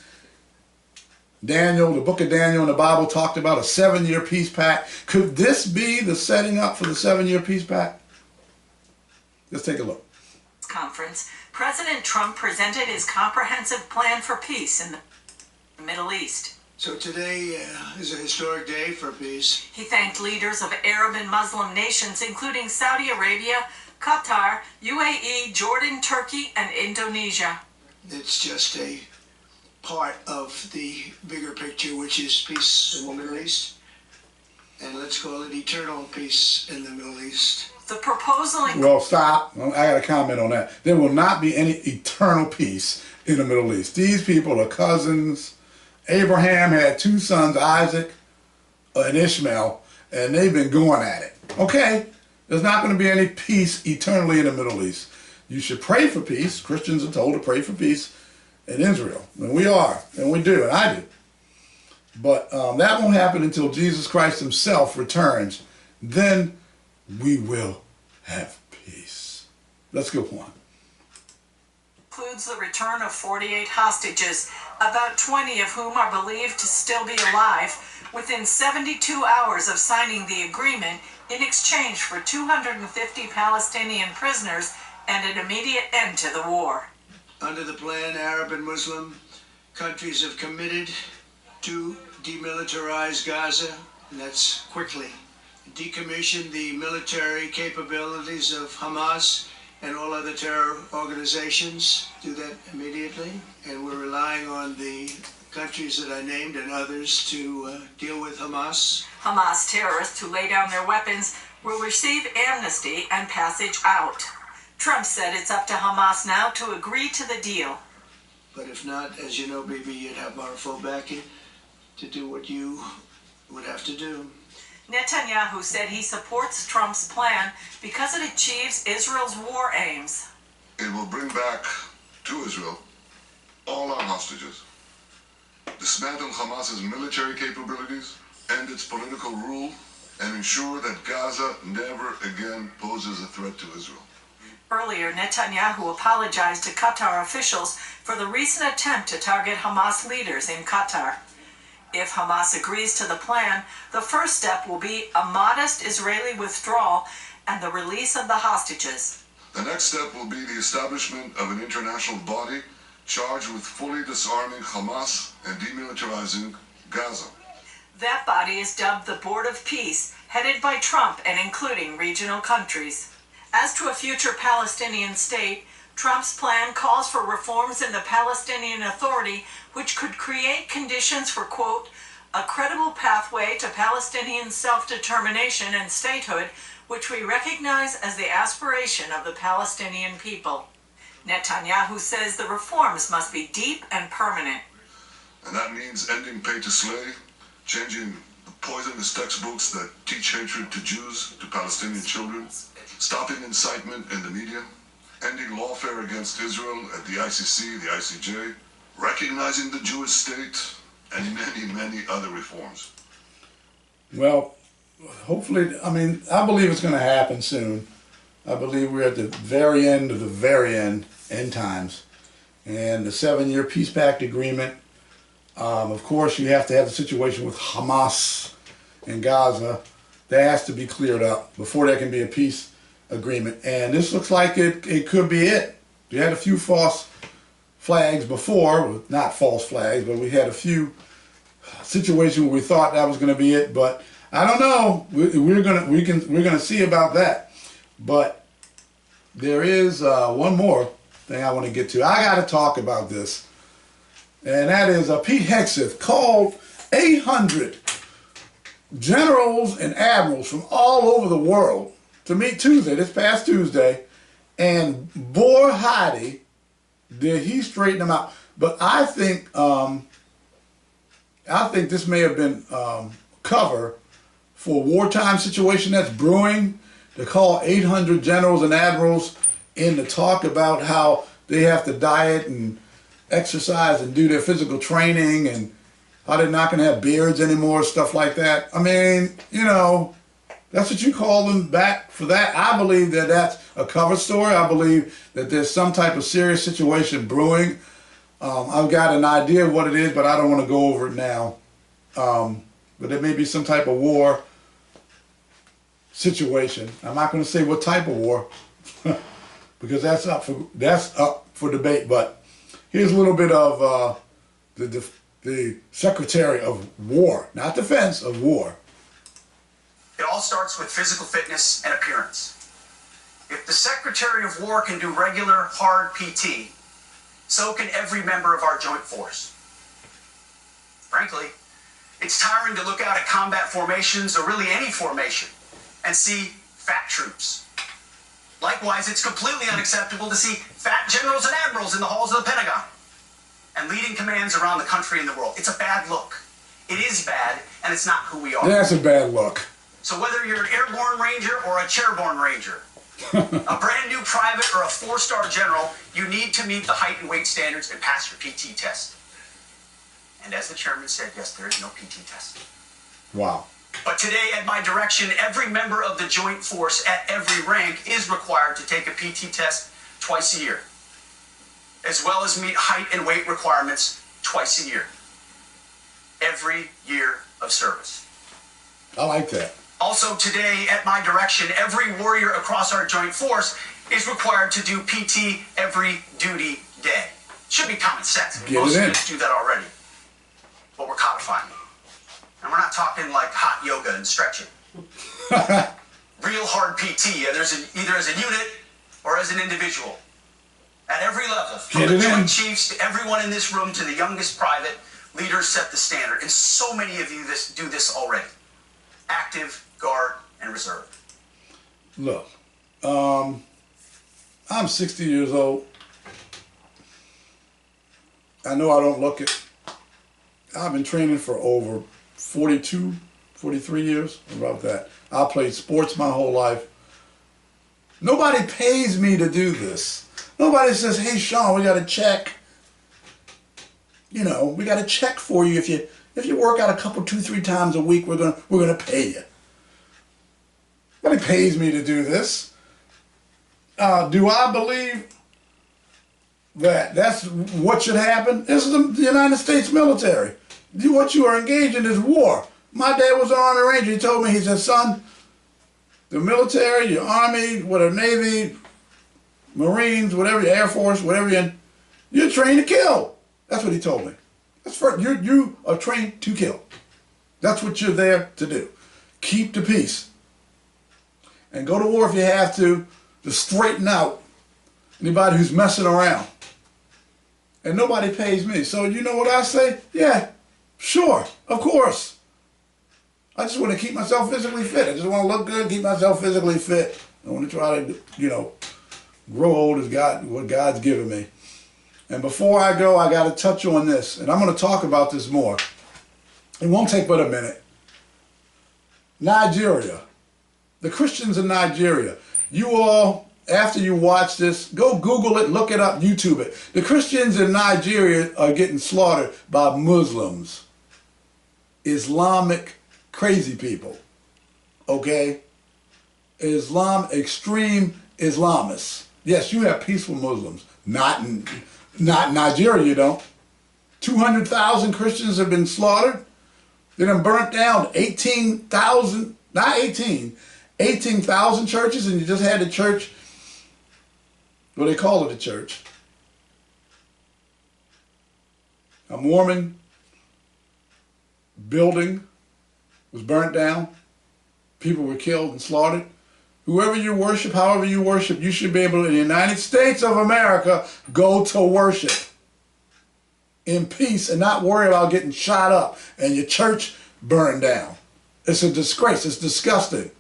Daniel, the book of Daniel in the Bible talked about a 7-year peace pact. Could this be the setting up for the 7-year peace pact? Let's take a look. Conference, President Trump presented his comprehensive plan for peace in the Middle East. So today is a historic day for peace. He thanked leaders of Arab and Muslim nations, including Saudi Arabia, Qatar, UAE, Jordan, Turkey, and Indonesia. It's just a part of the bigger picture, which is peace in the Middle East. And let's call it eternal peace in the Middle East. The proposal... Well, stop. I got a comment on that. There will not be any eternal peace in the Middle East. These people are cousins. Abraham had 2 sons, Isaac and Ishmael, and they've been going at it. Okay? There's not going to be any peace eternally in the Middle East. You should pray for peace. Christians are told to pray for peace. in Israel. And we are, and we do, and I do. But that won't happen until Jesus Christ himself returns. Then we will have peace. Let's go on. Includes the return of 48 hostages, about 20 of whom are believed to still be alive, within 72 hours of signing the agreement in exchange for 250 Palestinian prisoners and an immediate end to the war. Under the plan, Arab and Muslim countries have committed to demilitarize Gaza, and that's quickly. Decommission the military capabilities of Hamas and all other terror organizations. Do that immediately. And we're relying on the countries that I named and others to deal with Hamas. Hamas terrorists who lay down their weapons will receive amnesty and passage out. Trump said it's up to Hamas now to agree to the deal. But if not, as you know, baby, you'd have our full backing to do what you would have to do. Netanyahu said he supports Trump's plan because it achieves Israel's war aims. It will bring back to Israel all our hostages, dismantle Hamas's military capabilities, end its political rule, and ensure that Gaza never again poses a threat to Israel. Earlier, Netanyahu apologized to Qatar officials for the recent attempt to target Hamas leaders in Qatar. If Hamas agrees to the plan, the first step will be a modest Israeli withdrawal and the release of the hostages. The next step will be the establishment of an international body charged with fully disarming Hamas and demilitarizing Gaza. That body is dubbed the Board of Peace, headed by Trump and including regional countries. As to a future Palestinian state, Trump's plan calls for reforms in the Palestinian Authority which could create conditions for, quote, a credible pathway to Palestinian self-determination and statehood, which we recognize as the aspiration of the Palestinian people. Netanyahu says the reforms must be deep and permanent. And that means ending pay to slay, changing the poisonous textbooks that teach hatred to Jews, to Palestinian children, stopping incitement in the media, ending lawfare against Israel at the ICC, the ICJ, recognizing the Jewish state, and many, many other reforms. Well, hopefully, I believe it's going to happen soon. I believe we're at the very end of the very end times. And the 7-year peace pact agreement, of course, you have to have the situation with Hamas and Gaza. That has to be cleared up before there can be a peace agreement. And this looks like it could be it. We had a few false flags before, not false flags, but we had a few situations where we thought that was going to be it. But I don't know. We're gonna see about that. But there is one more thing I want to get to. I got to talk about this, and that is Pete Hegseth called 800 generals and admirals from all over the world to meet Tuesday, this past Tuesday, and boy howdy, did he straighten them out. But I think this may have been cover for a wartime situation that's brewing. To call 800 generals and admirals in to talk about how they have to diet and exercise and do their physical training and how they're not going to have beards anymore, stuff like that. I mean, you know, that's what you call them back for that. I believe that that's a cover story. I believe that there's some type of serious situation brewing. I've got an idea of what it is, but I don't want to go over it now. But there may be some type of war situation. I'm not going to say what type of war because that's up for debate. But here's a little bit of the Secretary of War, not Defense, of War. It all starts with physical fitness and appearance. If the Secretary of War can do regular, hard PT, so can every member of our joint force. Frankly, it's tiring to look out at combat formations, or really any formation, and see fat troops. Likewise, it's completely unacceptable to see fat generals and admirals in the halls of the Pentagon and leading commands around the country and the world. It's a bad look. It is bad, and it's not who we are. That's a bad look. So whether you're an airborne ranger or a chairborne ranger, A brand new private or a 4-star general, you need to meet the height and weight standards and pass your PT test. And as the chairman said, yes, there is no PT test. Wow. But today, at my direction, every member of the Joint Force at every rank is required to take a PT test twice a year, as well as meet height and weight requirements twice a year. Every year of service. I like that. Also today, at my direction, every warrior across our Joint Force is required to do PT every duty day. Should be common sense. Most units do that already. But we're codifying it. And we're not talking like hot yoga and stretching. Real hard PT, either as a unit or as an individual. At every level, from the Joint Chiefs to everyone in this room to the youngest private, leaders set the standard. And so many of you do this already. Active, guard, and reserve. Look, I'm 60 years old. I know I don't look it. I've been training for over 42, 43 years, about that. I played sports my whole life. Nobody pays me to do this. Nobody says, hey, Sean, we got to check. You know, we got to check for you. If you work out a couple, 2-3 times a week, we're gonna pay you. Nobody pays me to do this. Do I believe that that's what should happen? This is the United States military. What you are engaged in is war. My dad was an Army Ranger. He told me, he said, son, the military, your Army, whatever, Navy, Marines, whatever, your Air Force, whatever you're trained to kill. That's what he told me. That's first. You are trained to kill. That's what you're there to do. Keep the peace. And go to war if you have to straighten out anybody who's messing around. And nobody pays me. So you know what I say? Yeah, sure, of course. I just want to keep myself physically fit. I just want to look good, keep myself physically fit. I want to try to, grow old as what God's given me. And before I go, I got to touch on this. And I'm going to talk about this more. It won't take but a minute. Nigeria. The Christians in Nigeria. You all, after you watch this, go Google it, look it up, YouTube it. The Christians in Nigeria are getting slaughtered by Muslims. Islamic crazy people. Okay? Extreme Islamists. Yes, you have peaceful Muslims. Not in Nigeria, you don't. 200,000 Christians have been slaughtered. They done burnt down 18,000, not 18,000 churches, and you just had a church, well, they call it a church. A Mormon building was burnt down. People were killed and slaughtered. Whoever you worship, however you worship, you should be able to, in the United States of America, go to worship in peace and not worry about getting shot up and your church burned down. It's a disgrace. It's disgusting.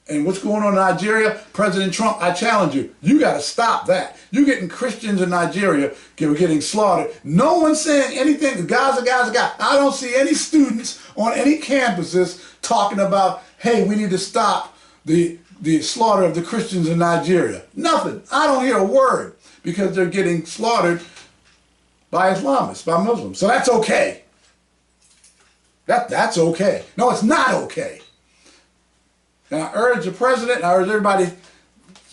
And what's going on in Nigeria? President Trump, I challenge you. You got to stop that. You're getting Christians in Nigeria getting slaughtered. No one's saying anything. Gaza. I don't see any students on any campuses talking about, hey, we need to stop the slaughter of the Christians in Nigeria. Nothing. I don't hear a word because they're getting slaughtered by Islamists, by Muslims. So that's okay. That's okay. No, it's not okay. And I urge the president, I urge everybody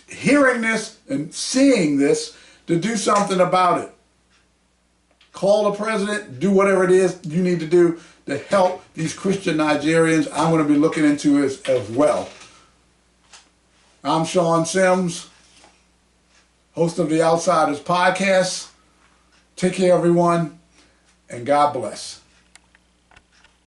hearing this and seeing this to do something about it. Call the president, do whatever it is you need to do to help these Christian Nigerians. I'm going to be looking into it as well. I'm Sean Sims, host of the Outsiders podcast. Take care, everyone, and God bless.